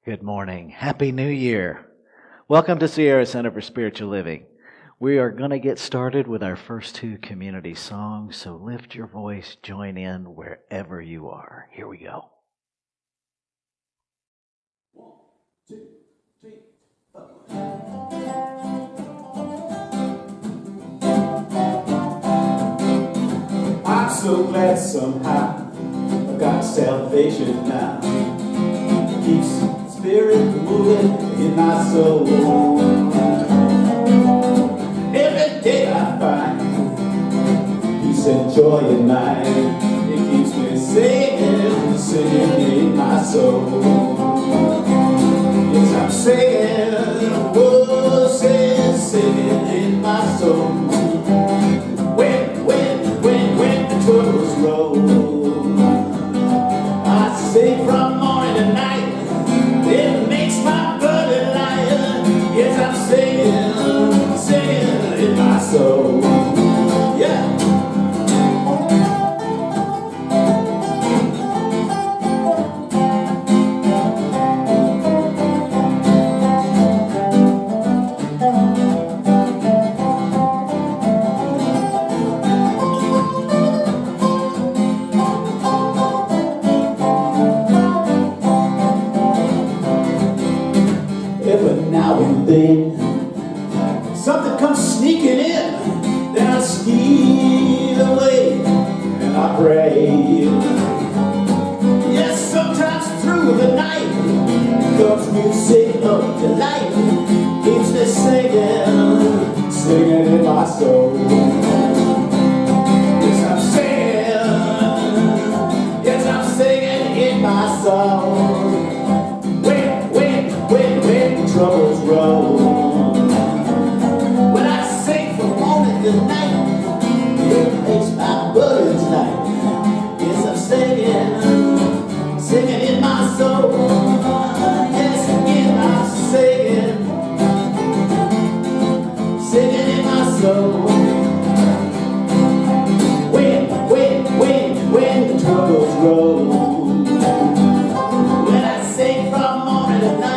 Good morning. Happy New Year. Welcome to Sierra Center for Spiritual Living. We are going to get started with our first two community songs, so lift your voice, join in wherever you are. Here we go. 1, 2, 3, 4. I'm so glad somehow I got salvation now. Keeps spirit moving in my soul. Every day I find peace and joy in mind. It keeps me singing, singing in my soul. Yes, I'm singing, oh, singing in my soul. When the troubles roll, I sing from morning to night. It makes my blood alive. Yes, I'm singing, singing in my soul. Yeah. Something comes sneaking in, then I steal away and I pray. Yes, sometimes through the night comes music of delight. Keeps me singing, singing in my soul. Yes, I'm singing, yes, I'm singing in my soul. When the troubles roll, when I sing from morning to night, it makes my blood tonight. Yes, I'm singing, singing in my soul. Yes, again I'm singing, singing in my soul. When the troubles roll, when I sing from morning to night.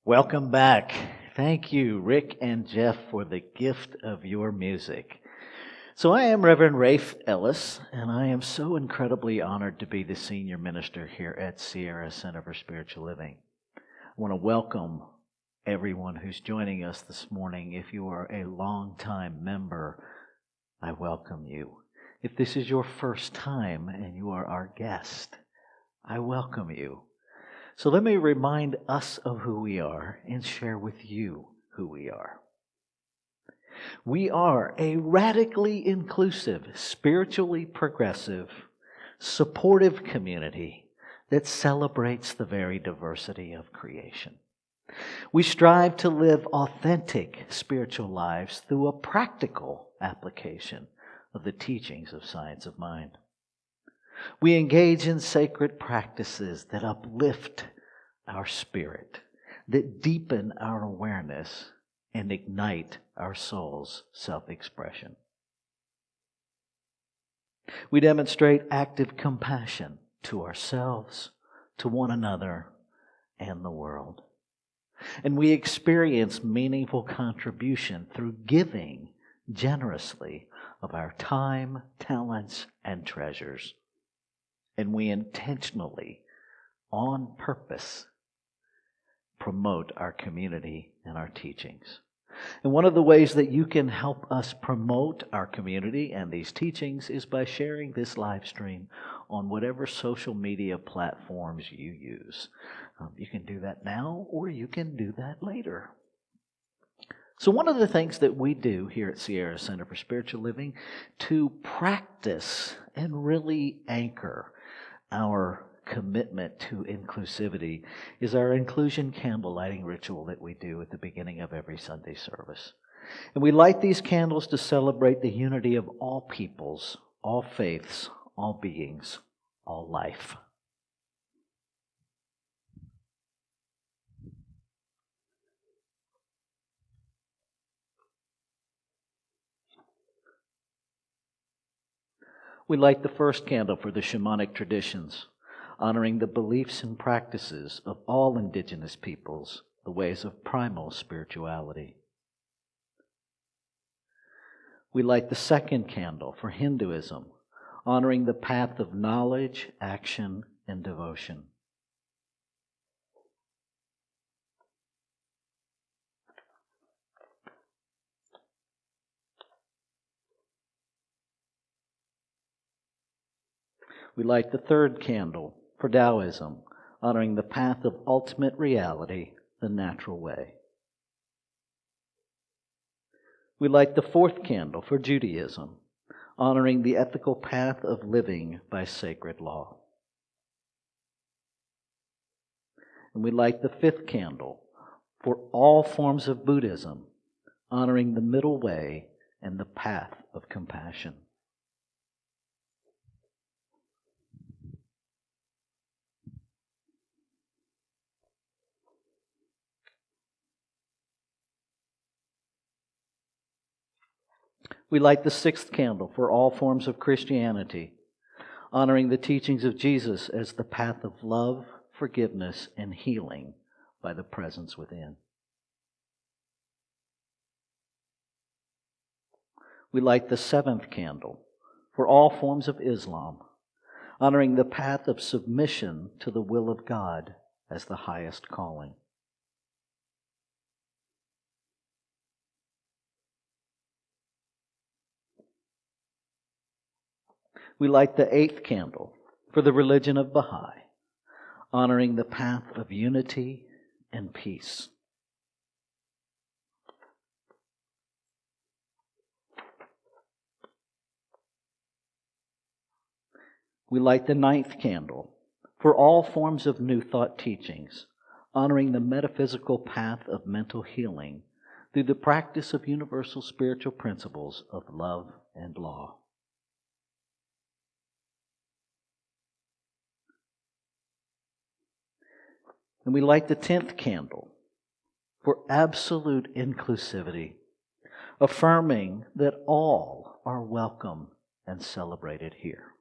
Welcome back. Thank you, Rick and Jeff, for the gift of your music. So I am Reverend Rafe Ellis, and I am so incredibly honored to be the senior minister here at Sierra Center for Spiritual Living. I want to welcome everyone who's joining us this morning. If you are a longtime member, I welcome you. If this is your first time and you are our guest, I welcome you. So let me remind us of who we are and share with you who we are. We are a radically inclusive, spiritually progressive, supportive community that celebrates the very diversity of creation. We strive to live authentic spiritual lives through a practical application of the teachings of science of mind. We engage in sacred practices that uplift our spirit, that deepen our awareness, and ignite our soul's self-expression. We demonstrate active compassion to ourselves, to one another, and the world. And we experience meaningful contribution through giving generously of our time, talents, and treasures. And we intentionally, on purpose, promote our community and our teachings. And one of the ways that you can help us promote our community and these teachings is by sharing this live stream on whatever social media platforms you use. You can do that now, or you can do that later. So one of the things that we do here at Sierra Center for Spiritual Living to practice and really anchor our commitment to inclusivity is our inclusion candle lighting ritual that we do at the beginning of every Sunday service. And we light these candles to celebrate the unity of all peoples, all faiths, all beings, all life. We light the first candle for the shamanic traditions, honoring the beliefs and practices of all indigenous peoples, the ways of primal spirituality. We light the second candle for Hinduism, honoring the path of knowledge, action, and devotion. We light the third candle for Taoism, honoring the path of ultimate reality, the natural way. We light the fourth candle for Judaism, honoring the ethical path of living by sacred law. And we light the fifth candle for all forms of Buddhism, honoring the middle way and the path of compassion. We light the sixth candle for all forms of Christianity, honoring the teachings of Jesus as the path of love, forgiveness, and healing by the presence within. We light the seventh candle for all forms of Islam, honoring the path of submission to the will of God as the highest calling. We light the eighth candle for the religion of Baha'i, honoring the path of unity and peace. We light the ninth candle for all forms of New Thought teachings, honoring the metaphysical path of mental healing through the practice of universal spiritual principles of love and law. And we light the 10th candle for absolute inclusivity, affirming that all are welcome and celebrated here.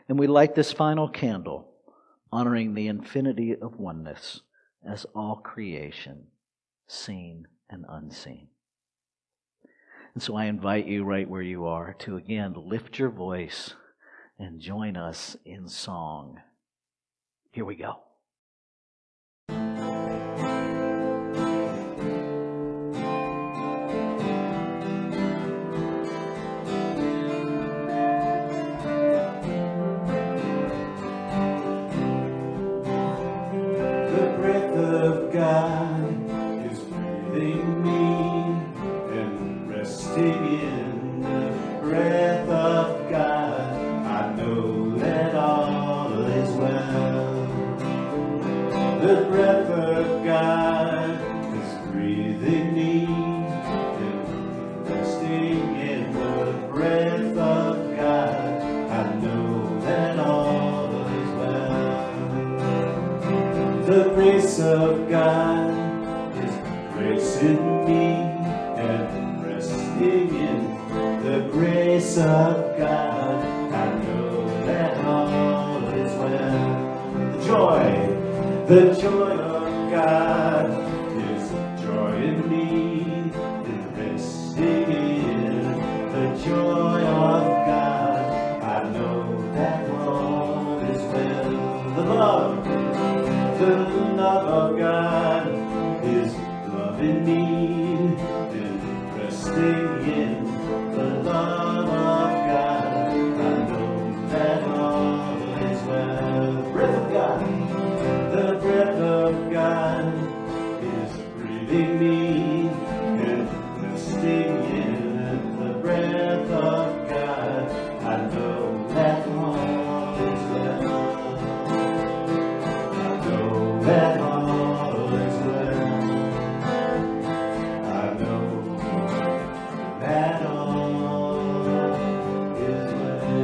And we light this final candle, honoring the infinity of oneness as all creation, seen and unseen. And so I invite you right where you are to again lift your voice and join us in song. Here we go. God is breathing me and resting in the breath of God. I know that all is well. The breath of God is breathing me and resting in the breath of God. I know that all is well. The grace of God is gracing me and resting in the grace of God. I know that all is well. The joy of God is joy in me and resting in the joy of God. I know that all is well. The love of God is loving me and resting in the love of God. I know that all is well. The breath of God is breathing me and resting in the breath of God. I know that all is well. I know that all is well. I know that all is well.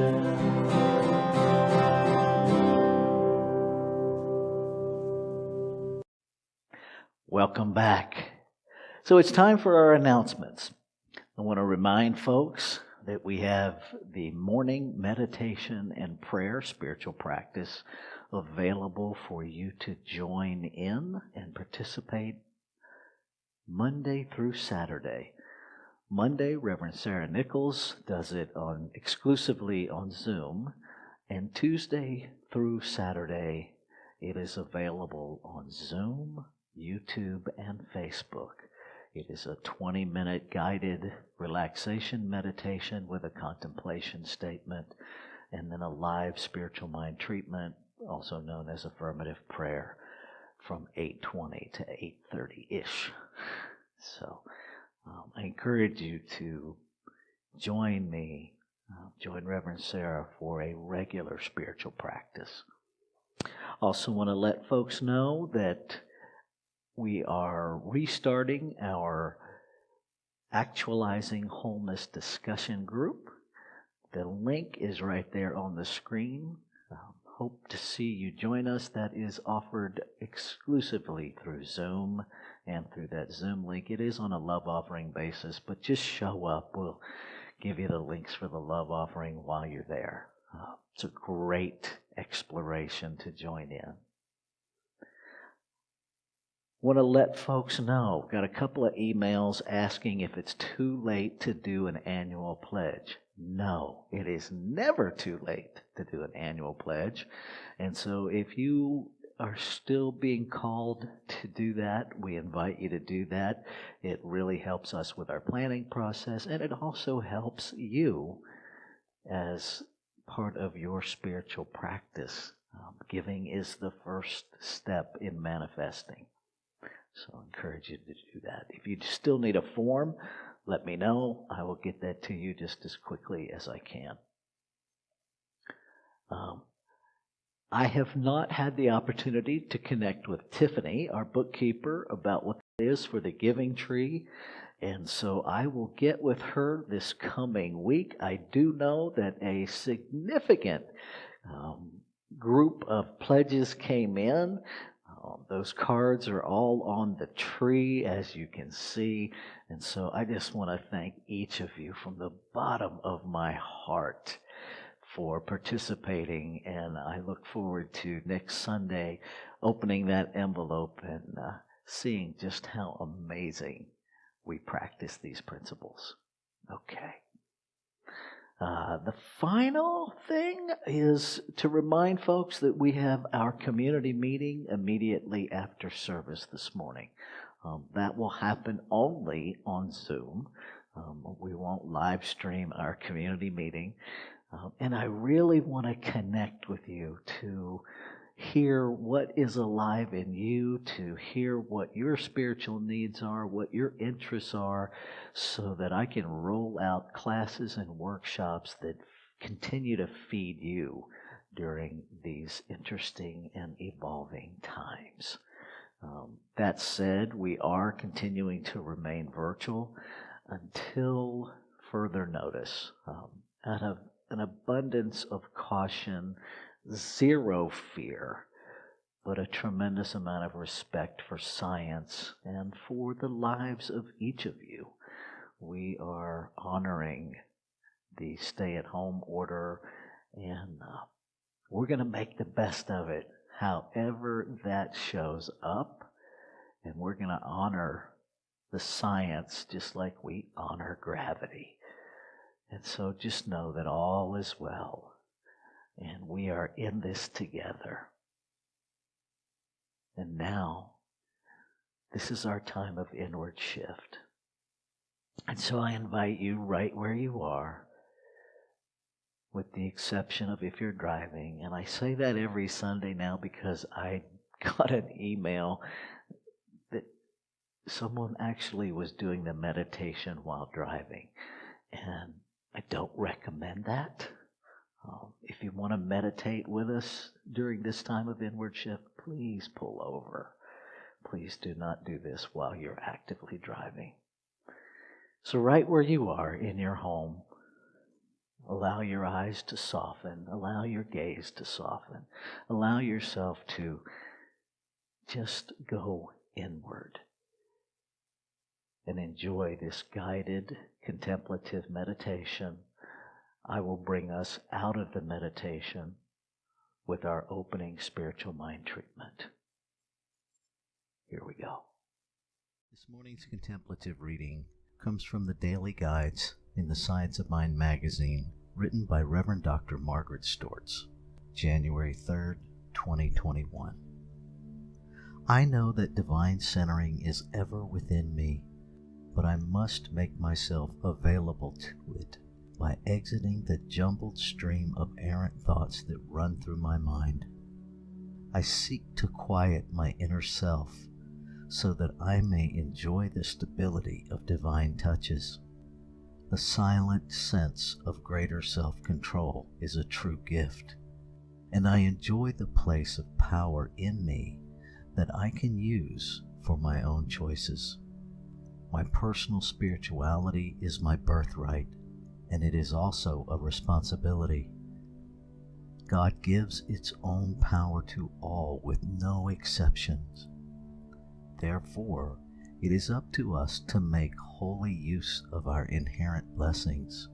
Welcome back. So it's time for our announcements. I want to remind folks that we have the morning meditation and prayer spiritual practice available for you to join in and participate Monday through Saturday. Monday, Reverend Sarah Nichols does it exclusively on Zoom, and Tuesday through Saturday it is available on Zoom, YouTube, and Facebook. It is a 20-minute guided relaxation meditation with a contemplation statement, and then a live spiritual mind treatment, also known as affirmative prayer, from 8:20 to 8:30-ish. So I encourage you to join me, join Reverend Sarah for a regular spiritual practice. Also want to let folks know that we are restarting our Actualizing Wholeness discussion group. The link is right there on the screen. Hope to see you join us. That is offered exclusively through Zoom and through that Zoom link. It is on a love offering basis, but just show up. We'll give you the links for the love offering while you're there. It's a great exploration to join in. Want to let folks know, got a couple of emails asking if it's too late to do an annual pledge. No, it is never too late to do an annual pledge. And so if you are still being called to do that, we invite you to do that. It really helps us with our planning process, and it also helps you as part of your spiritual practice. Giving is the first step in manifesting. So I encourage you to do that. If you still need a form, let me know. I will get that to you just as quickly as I can. I have not had the opportunity to connect with Tiffany, our bookkeeper, about what it is for the giving tree. And so I will get with her this coming week. I do know that a significant group of pledges came in. Those cards are all on the tree, as you can see. And so I just want to thank each of you from the bottom of my heart for participating, and I look forward to next Sunday opening that envelope and seeing just how amazing we practice these principles. Okay. The final thing is to remind folks that we have our community meeting immediately after service this morning. That will happen only on Zoom. We won't live stream our community meeting. And I really want to connect with you to hear what is alive in you, to hear what your spiritual needs are, what your interests are, so that I can roll out classes and workshops that continue to feed you during these interesting and evolving times. That said, we are continuing to remain virtual until further notice. Out of an abundance of caution, zero fear, but a tremendous amount of respect for science and for the lives of each of you. We are honoring the stay-at-home order, and we're going to make the best of it, however that shows up, and we're going to honor the science just like we honor gravity. And so just know that all is well, and we are in this together. And now, this is our time of inward shift. And so I invite you right where you are, with the exception of if you're driving. And I say that every Sunday now because I got an email that someone actually was doing the meditation while driving. And I don't recommend that. If you want to meditate with us during this time of inward shift, please pull over. Please do not do this while you're actively driving. So right where you are in your home, allow your eyes to soften. Allow your gaze to soften. Allow yourself to just go inward and enjoy this guided contemplative meditation. I will bring us out of the meditation with our opening spiritual mind treatment. Here we go. This morning's contemplative reading comes from the Daily Guides in the Science of Mind magazine, written by Reverend Dr. Margaret Stortz, January 3rd, 2021. I know that divine centering is ever within me, but I must make myself available to it by exiting the jumbled stream of errant thoughts that run through my mind. I seek to quiet my inner self so that I may enjoy the stability of divine touches. The silent sense of greater self-control is a true gift, and I enjoy the place of power in me that I can use for my own choices. My personal spirituality is my birthright, and it is also a responsibility. God gives its own power to all with no exceptions. Therefore, it is up to us to make holy use of our inherent blessings,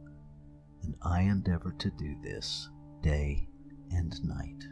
and I endeavor to do this day and night.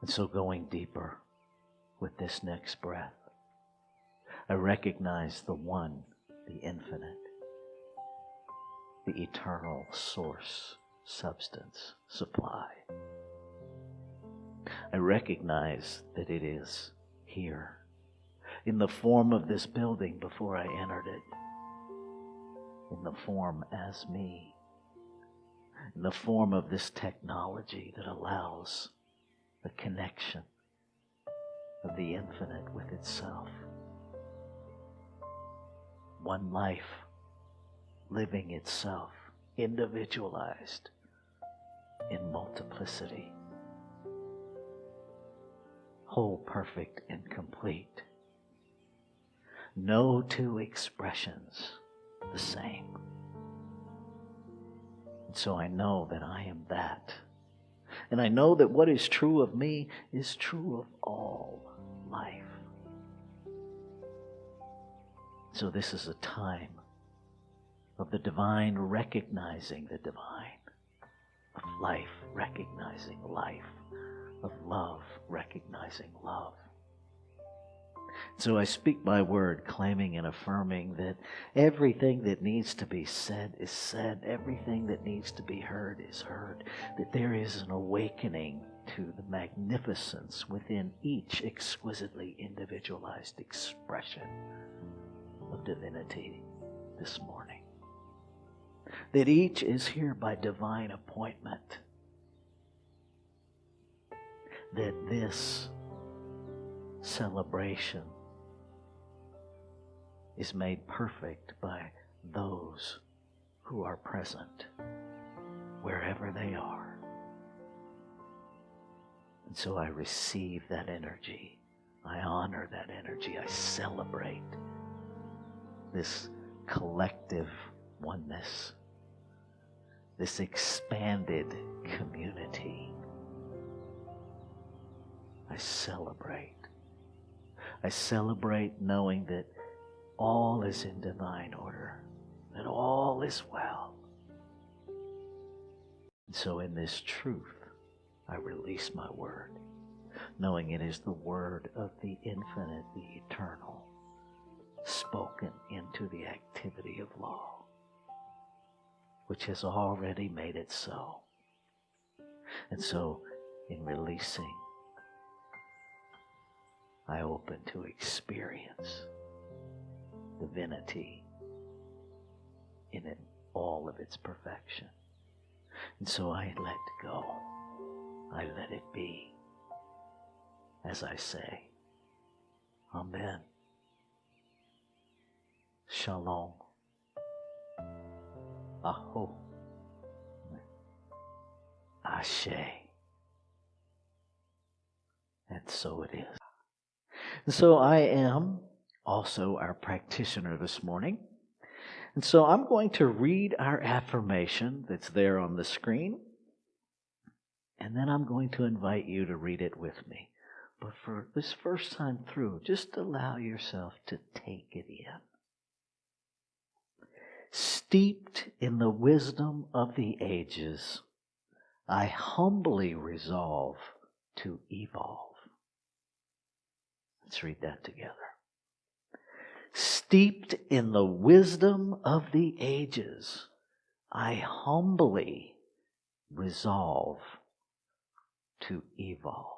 And so going deeper with this next breath, I recognize the one, the infinite, the eternal source, substance, supply. I recognize that it is here, in the form of this building before I entered it, in the form as me, in the form of this technology that allows the connection of the infinite with itself. One life living itself, individualized in multiplicity, whole, perfect, and complete. No two expressions the same. And so I know that I am that. And I know that what is true of me is true of all life. So this is a time of the divine recognizing the divine, of life recognizing life, of love recognizing love. So I speak my word, claiming and affirming that everything that needs to be said is said, everything that needs to be heard is heard, that there is an awakening to the magnificence within each exquisitely individualized expression of divinity this morning. That each is here by divine appointment. That this celebration is made perfect by those who are present, wherever they are. And so I receive that energy. I honor that energy. I celebrate this collective oneness, this expanded community. I celebrate. I celebrate knowing that all is in divine order, that all is well. And so in this truth, I release my word, knowing it is the word of the infinite, the eternal, spoken into the activity of law, which has already made it so. And so in releasing, I open to experience divinity in it, all of its perfection. And so I let go. I let it be. As I say, Amen. Shalom. Aho. Ashe. And so it is. And so I am also our practitioner this morning. And so I'm going to read our affirmation that's there on the screen. And then I'm going to invite you to read it with me. But for this first time through, just allow yourself to take it in. Steeped in the wisdom of the ages, I humbly resolve to evolve. Let's read that together. Steeped in the wisdom of the ages, I humbly resolve to evolve.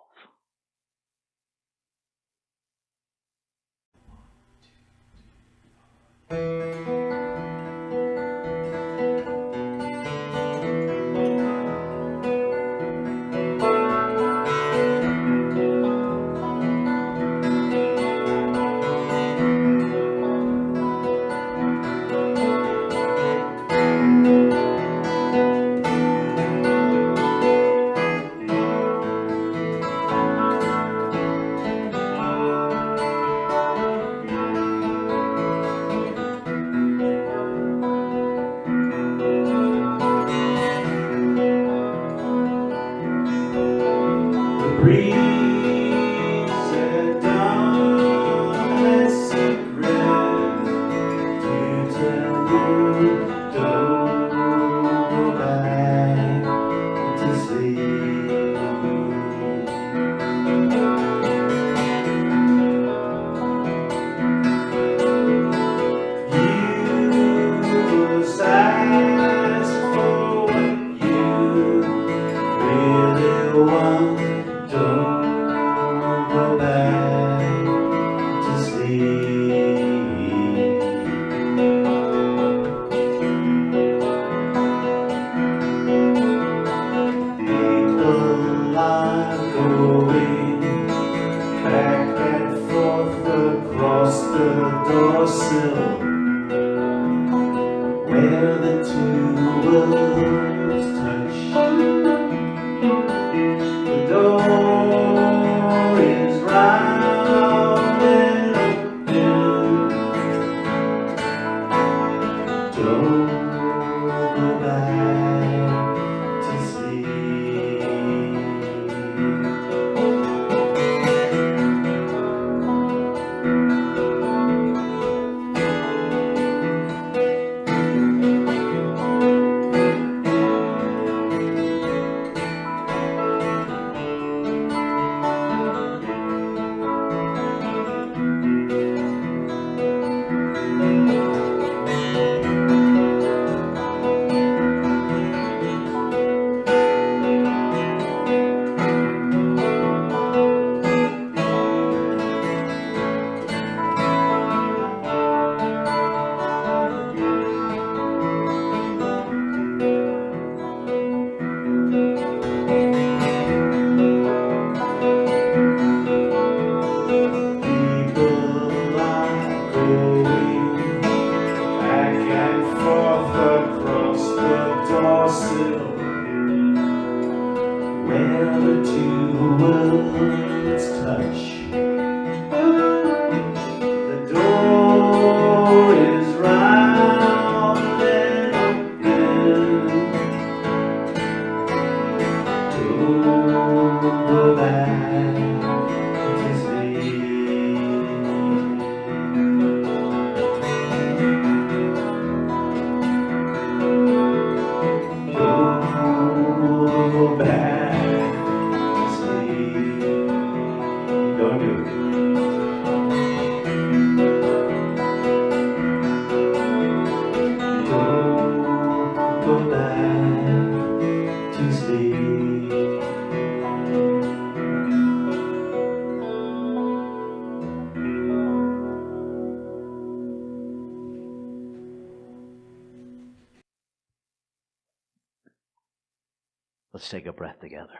Let's take a breath together.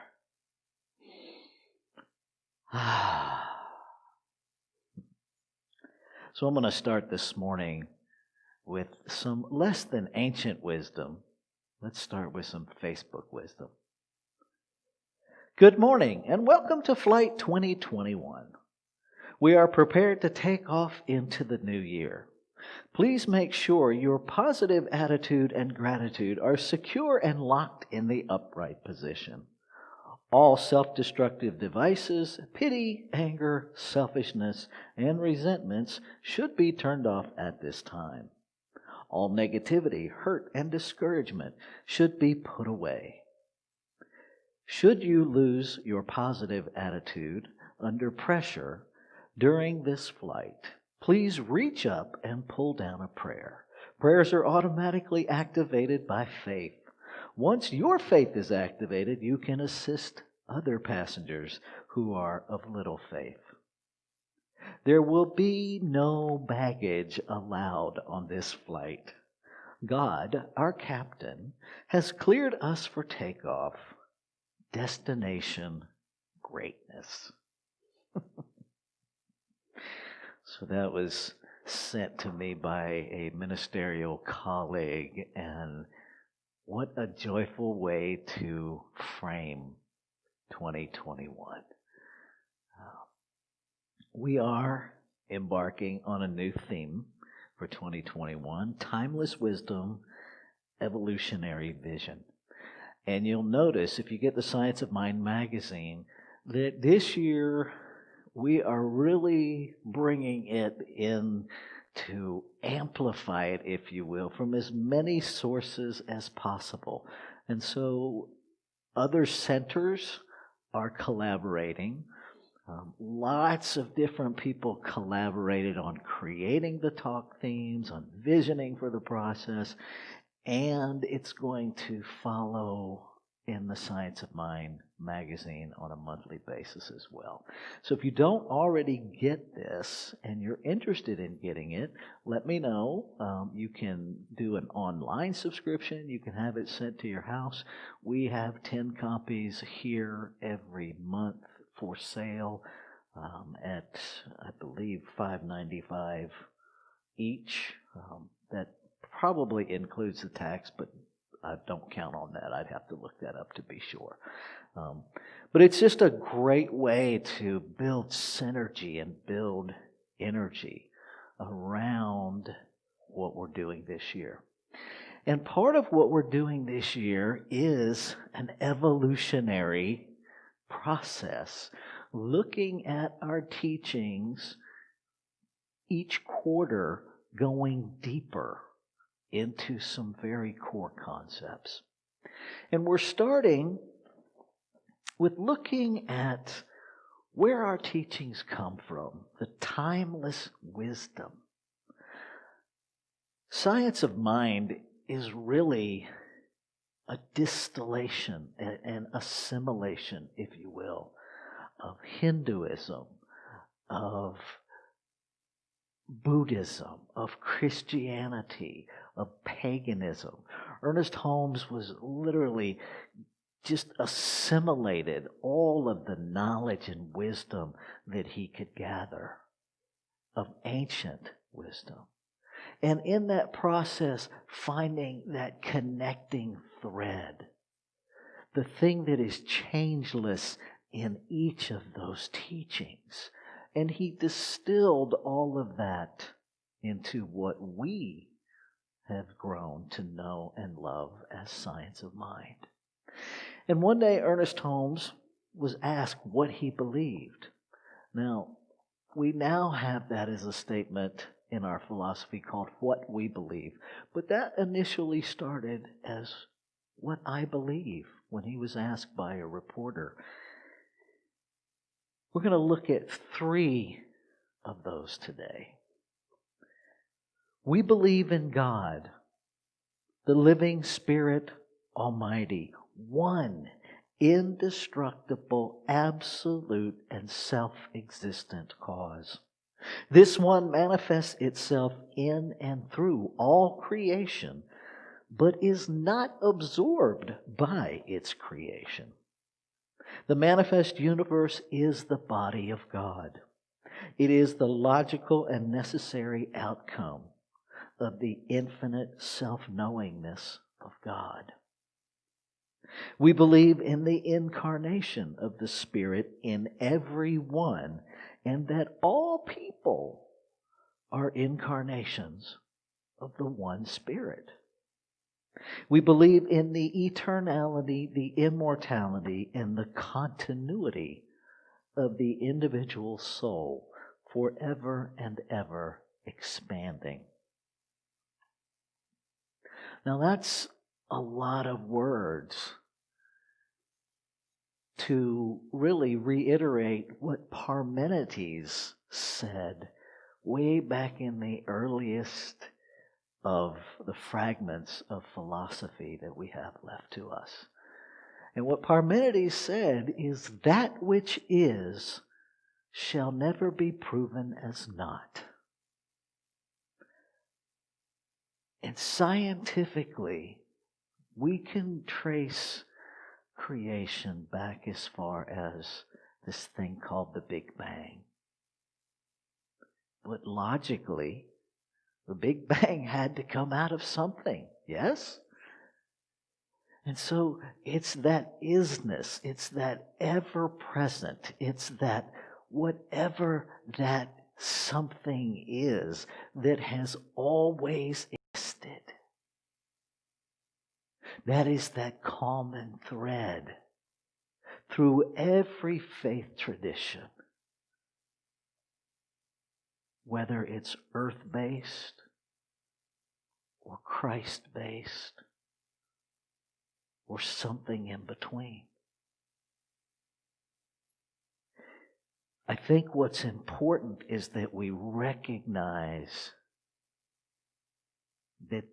So I'm going to start this morning with some less than ancient wisdom. Let's start with some Facebook wisdom. Good morning and welcome to Flight 2021. We are prepared to take off into the new year. Please make sure your positive attitude and gratitude are secure and locked in the upright position. All self-destructive devices, pity, anger, selfishness, and resentments should be turned off at this time. All negativity, hurt, and discouragement should be put away. Should you lose your positive attitude under pressure during this flight, please reach up and pull down a prayer. Prayers are automatically activated by faith. Once your faith is activated, you can assist other passengers who are of little faith. There will be no baggage allowed on this flight. God, our captain, has cleared us for takeoff. Destination greatness. So that was sent to me by a ministerial colleague, and what a joyful way to frame 2021. We are embarking on a new theme for 2021, Timeless Wisdom, Evolutionary Vision. And you'll notice, if you get the Science of Mind magazine, that this year we are really bringing it in to amplify it, if you will, from as many sources as possible. And so other centers are collaborating. Lots of different people collaborated on creating the talk themes, on visioning for the process, and it's going to follow in the Science of Mind magazine on a monthly basis as well. So if you don't already get this and you're interested in getting it, let me know. You can do an online subscription. You can have it sent to your house. We have 10 copies here every month for sale at, I believe, $5.95 each. That probably includes the tax, but I don't count on that. I'd have to look that up to be sure. But it's just a great way to build synergy and build energy around what we're doing this year. And part of what we're doing this year is an evolutionary process, looking at our teachings each quarter, going deeper into some very core concepts. And we're starting with looking at where our teachings come from, the timeless wisdom. Science of Mind is really a distillation, an assimilation, if you will, of Hinduism, of Buddhism, of Christianity, of paganism. Ernest Holmes was literally just assimilated all of the knowledge and wisdom that he could gather of ancient wisdom. And in that process, finding that connecting thread, the thing that is changeless in each of those teachings. And he distilled all of that into what we have grown to know and love as Science of Mind. And one day Ernest Holmes was asked what he believed. Now, we now have that as a statement in our philosophy called what we believe. But that initially started as what I believe when he was asked by a reporter. We're going to look at 3 of those today. We believe in God, the living Spirit Almighty, one, indestructible, absolute, and self-existent cause. This one manifests itself in and through all creation but is not absorbed by its creation. The manifest universe is the body of God. It is the logical and necessary outcome of the infinite self-knowingness of God. We believe in the incarnation of the Spirit in everyone, and that all people are incarnations of the one Spirit. We believe in the eternality, the immortality, and the continuity of the individual soul, forever and ever expanding. Now that's a lot of words to really reiterate what Parmenides said way back in the earliest of the fragments of philosophy that we have left to us. And what Parmenides said is, that which is shall never be proven as not. And scientifically, we can trace creation back as far as this thing called the Big Bang. But logically, the Big Bang had to come out of something, yes? And so it's that isness, it's that ever-present, it's that whatever that something is that has always existed. That is that common thread through every faith tradition, whether it's earth-based or Christ-based or something in between. I think what's important is that we recognize that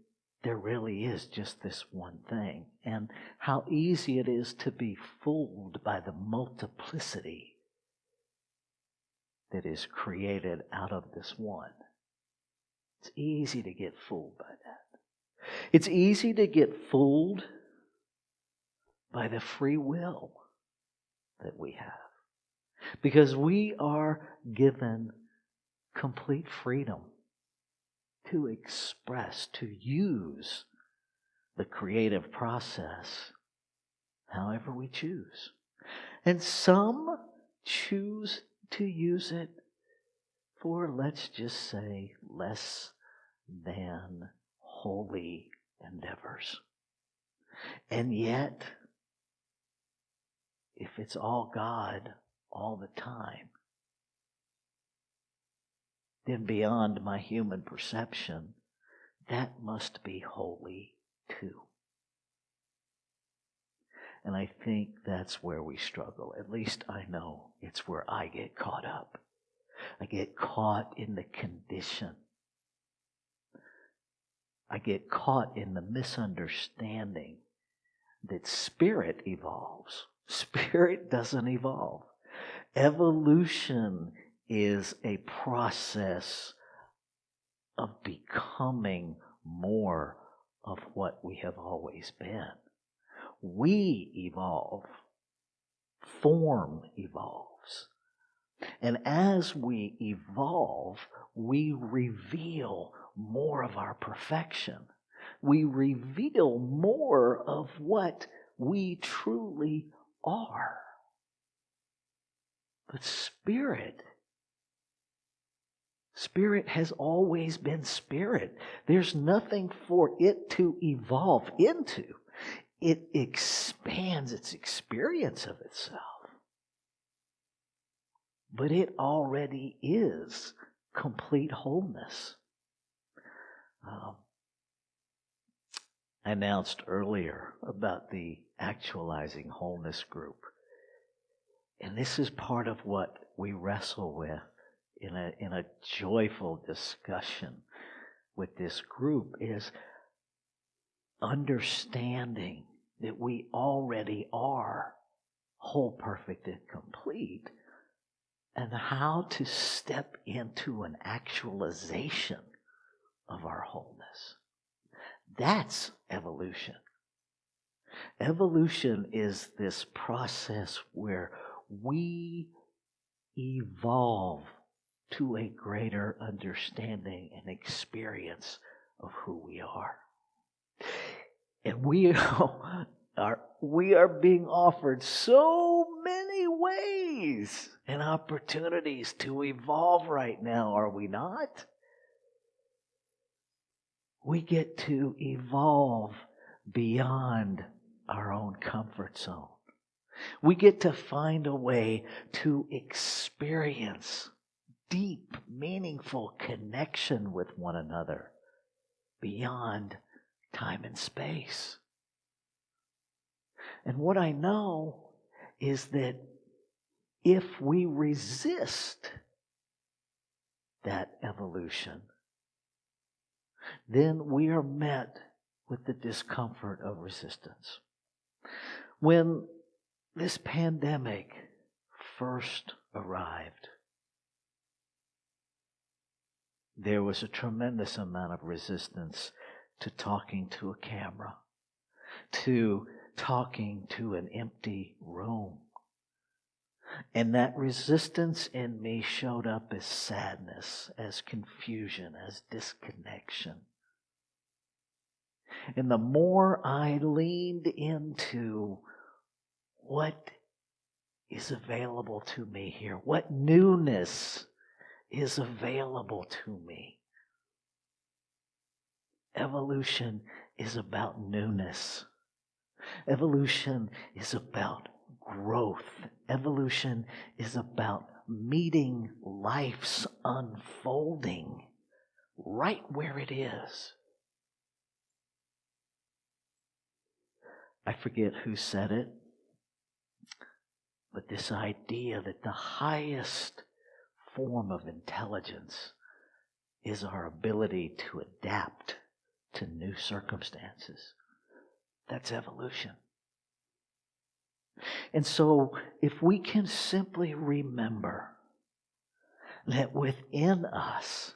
there really is just this one thing, and how easy it is to be fooled by the multiplicity that is created out of this one. It's easy to get fooled by that. It's easy to get fooled by the free will that we have, because we are given complete freedom to express, to use the creative process however we choose. And some choose to use it for, let's just say, less than holy endeavors. And yet, if it's all God all the time, then beyond my human perception, that must be holy too. And I think that's where we struggle. At least I know it's where I get caught up. I get caught in the condition. I get caught in the misunderstanding that spirit evolves. Spirit doesn't evolve. Evolution is a process of becoming more of what we have always been. We evolve. Form evolves. And as we evolve, we reveal more of our perfection. We reveal more of what we truly are. But Spirit has always been Spirit. There's nothing for it to evolve into. It expands its experience of itself. But it already is complete wholeness. I announced earlier about the Actualizing Wholeness group. And this is part of what we wrestle with in a joyful discussion with this group, is understanding that we already are whole, perfect, and complete, and how to step into an actualization of our wholeness. That's evolution. Evolution is this process where we evolve to a greater understanding and experience of who we are. And we are being offered so many ways and opportunities to evolve right now, are we not? We get to evolve beyond our own comfort zone. We get to find a way to experience deep, meaningful connection with one another beyond time and space. And what I know is that if we resist that evolution, then we are met with the discomfort of resistance. When this pandemic first arrived, there was a tremendous amount of resistance to talking to a camera, to talking to an empty room. And that resistance in me showed up as sadness, as confusion, as disconnection. And the more I leaned into what is available to me here, what newness is available to me. Evolution is about newness. Evolution is about growth. Evolution is about meeting life's unfolding right where it is. I forget who said it, but this idea that the highest form of intelligence is our ability to adapt to new circumstances. That's evolution. And so, if we can simply remember that within us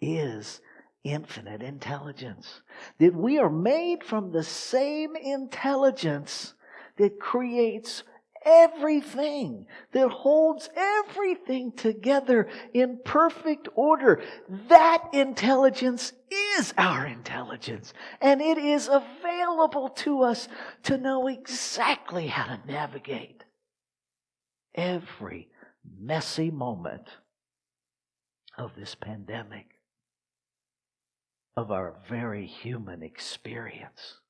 is infinite intelligence, that we are made from the same intelligence that creates everything, that holds everything together in perfect order. That intelligence is our intelligence, and it is available to us to know exactly how to navigate every messy moment of this pandemic, of our very human experience.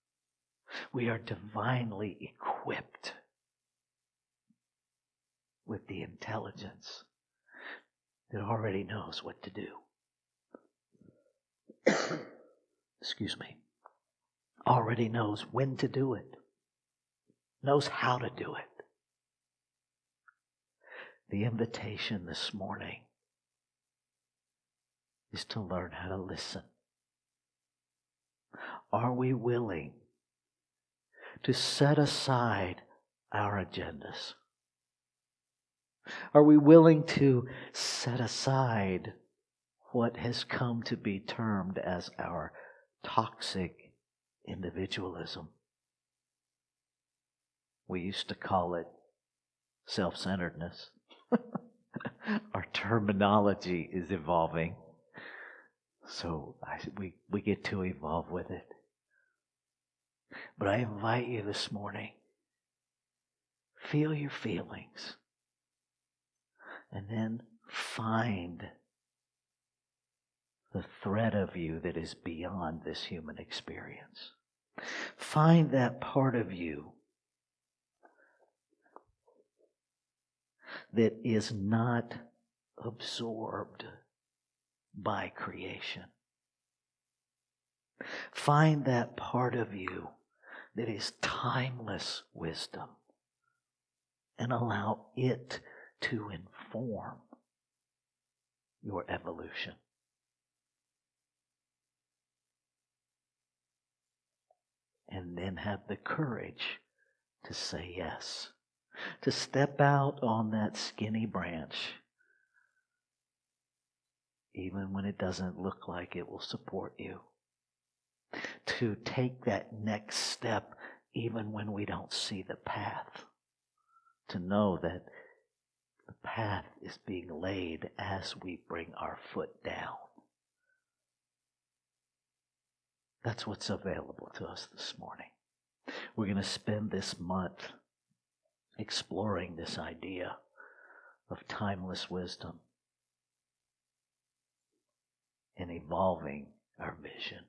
We are divinely equipped with the intelligence that already knows what to do. Excuse me. Already knows when to do it. Knows how to do it. The invitation this morning is to learn how to listen. Are we willing to set aside our agendas? Are we willing to set aside what has come to be termed as our toxic individualism? We used to call it self-centeredness. Our terminology is evolving, so we get to evolve with it. But I invite you this morning, feel your feelings. And then find the thread of you that is beyond this human experience. Find that part of you that is not absorbed by creation. Find that part of you that is timeless wisdom and allow it to inform your evolution. And then have the courage to say yes, to step out on that skinny branch, even when it doesn't look like it will support you. to take that next step even when we don't see the path, to know that the path is being laid as we bring our foot down. That's what's available to us this morning. We're going to spend this month exploring this idea of timeless wisdom and evolving our vision.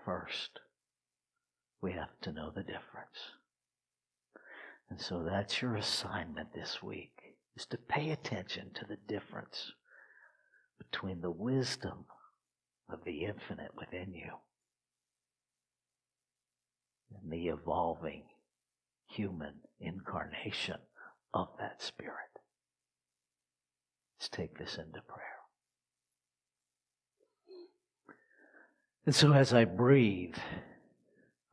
First, we have to know the difference. And so that's your assignment this week, is to pay attention to the difference between the wisdom of the infinite within you and the evolving human incarnation of that Spirit. Let's take this into prayer. And so as I breathe,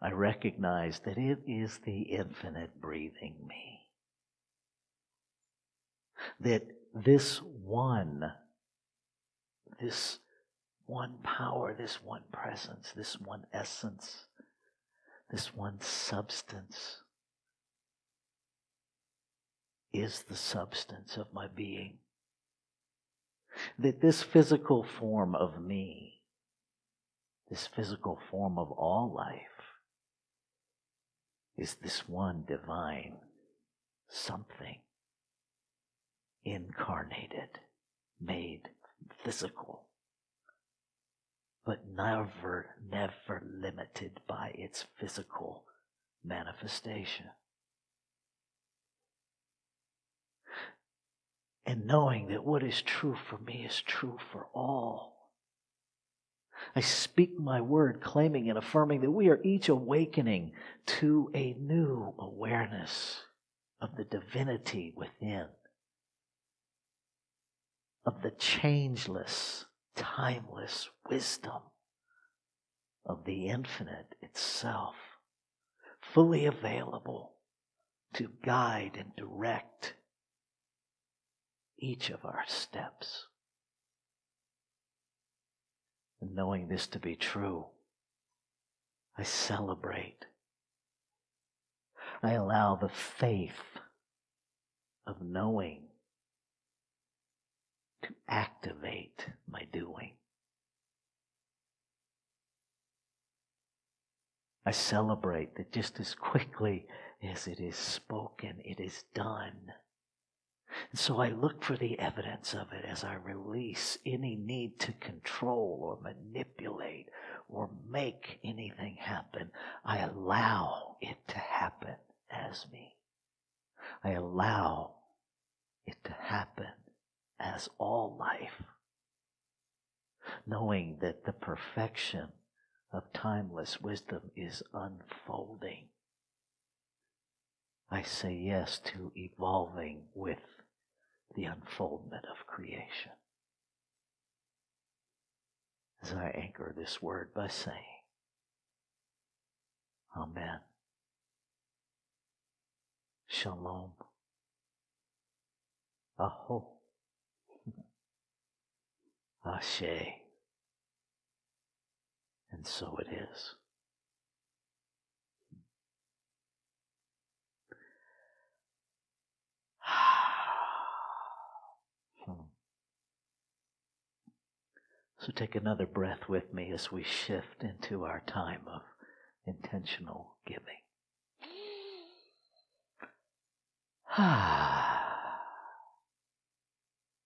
I recognize that it is the infinite breathing me. That this one power, this one presence, this one essence, this one substance is the substance of my being. That this physical form of me, this physical form of all life, is this one divine something incarnated, made physical, but never limited by its physical manifestation. And knowing that what is true for me is true for all. I speak my word, claiming and affirming that we are each awakening to a new awareness of the divinity within, of the changeless, timeless wisdom of the infinite itself, fully available to guide and direct each of our steps. And knowing this to be true, I celebrate. I allow the faith of knowing to activate my doing. I celebrate that just as quickly as it is spoken, it is done. And so I look for the evidence of it as I release any need to control or manipulate or make anything happen. I allow it to happen as me. I allow it to happen as all life, knowing that the perfection of timeless wisdom is unfolding. I say yes to evolving with the unfoldment of creation. As I anchor this word by saying, Amen. Shalom. Aho. Ashe. And so it is. So take another breath with me as we shift into our time of intentional giving.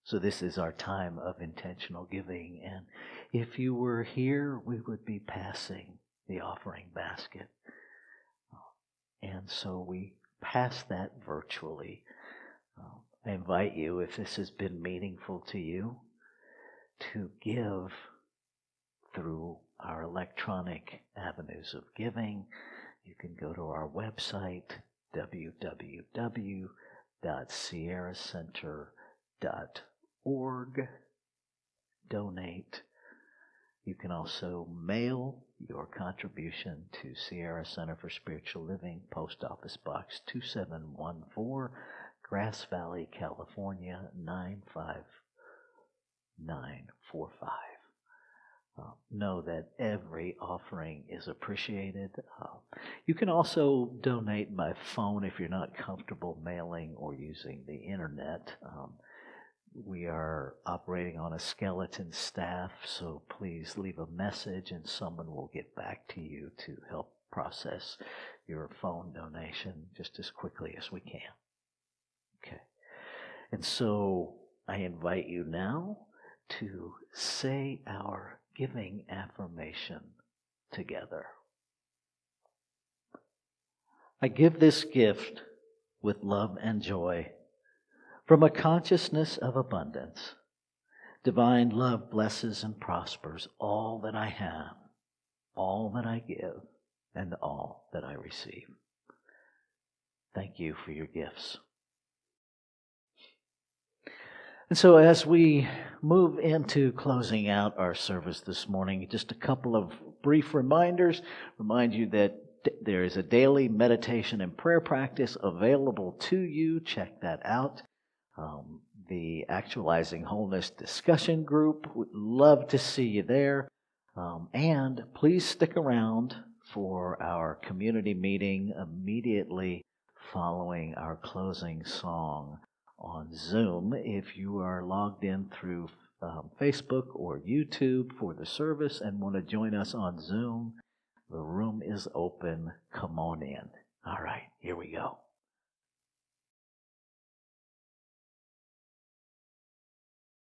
So this is our time of intentional giving, and if you were here, we would be passing the offering basket. And so we pass that virtually. I invite you, if this has been meaningful to you, to give through our electronic avenues of giving. You can go to our website, www.sierracenter.org. Donate. You can also mail your contribution to Sierra Center for Spiritual Living, Post Office Box 2714, Grass Valley, California 95945. Know that every offering is appreciated. You can also donate by phone if you're not comfortable mailing or using the internet. We are operating on a skeleton staff, so please leave a message and someone will get back to you to help process your phone donation just as quickly as we can. Okay. And so I invite you now to say our giving affirmation together. I give this gift with love and joy from a consciousness of abundance. Divine love blesses and prospers all that I have, all that I give, and all that I receive. Thank you for your gifts. And so as we move into closing out our service this morning, just a couple of brief reminders. Remind you that there is a daily meditation and prayer practice available to you. Check that out. The Actualizing Wholeness discussion group, would love to see you there. And please stick around for our community meeting immediately following our closing song on Zoom. If you are logged in through Facebook or YouTube for the service and want to join us on Zoom, the room is open. Come on in. All right, here we go.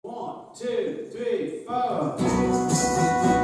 1, 2, 3, 4.